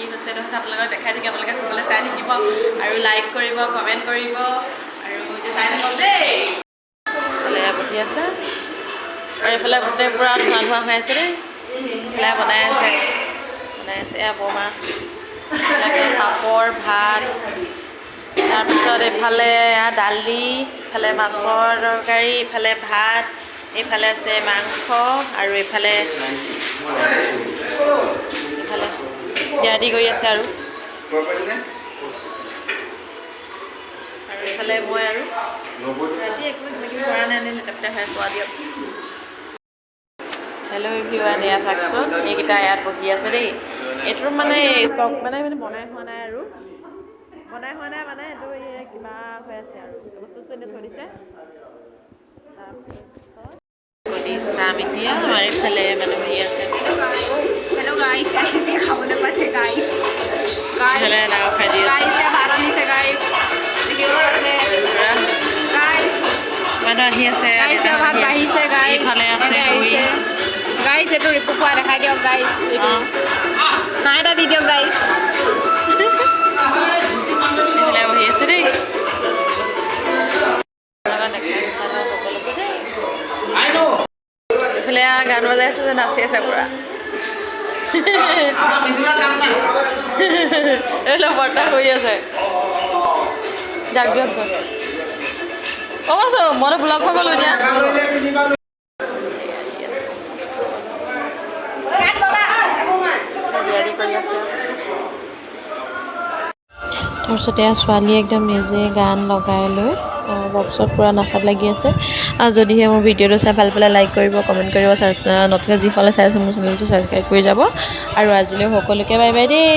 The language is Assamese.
কি হৈছে নহৈছে আপোনালোকক দেখাই থাকি আপোনালোকে সকলোৱে চাই থাকিব আৰু লাইক কৰিব কমেণ্ট কৰিব আৰু এতিয়া চাই থাকক দেই এইফালে বহি আছে আৰু এইফালে গোটেই পূৰা ধোঁৱা ধোঁৱা হৈ আছে দেই এইফালে বনাই আছে এয়া বৰমা পাপৰ ভাত তাৰপিছত এইফালে এয়া দালি ইফালে মাছৰ তৰকাৰী ইফালে ভাত এইফালে আছে মাংস আৰু এইফালে ইত্যাদি কৰি আছে আৰু এইফালে মই আৰু ৰাতি একো কৰা নাই লেটাপেটা হৈ চোৱা দিয়ক হেল্ল' এভৰিৱান এয়া চাওকচোন এইকেইটা ইয়াত বহি আছে দেই এইটো মানে ষ্টক মানে বনাই হোৱা নাই আৰু মানে এইটো কিবা হৈ আছে আৰু বস্তু এনে থৈ দিছে তাৰপিছত চাম এতিয়া আমাৰ এইফালে মানে হেৰি আছে हेलो गाइस ऐसे खाने पासे गाइस এইফালে ডাঙৰ খাই দিয়ে गाइस से बाहर से गाइस देखिए गाइस মানুহ আহি আছে गाइस से भात बाही से गाइस এইফালে আছে गाइस এটো ৰিপুৱা দেখাই দিয়ক গাইস এটো নাইটা দি দিয়ক গাইস এইফালে বহি আছে দেই এইফালে গান বজাই আছে যে নাচি আছে পুৰা এইফালে বৰ্তা কৰি আছে যাক দিয়ক ক'বচোন মইতো ব্লগ হৈ গ'লো এতিয়া তাৰপিছতে ছোৱালীয়ে একদম নিজে গান লগাই লৈ বক্সত পূৰা নাচাত লাগি আছে যদিহে মোৰ ভিডিঅ'টো চাই ভাল পালে লাইক কৰিব কমেণ্ট কৰিব নতুনকৈ যিসকলে চাই আছে মোৰ চেনেলটো ছাবস্ক্ৰাইব কৰি যাব আৰু আজিলৈ সকলোকে বাই বাই দেই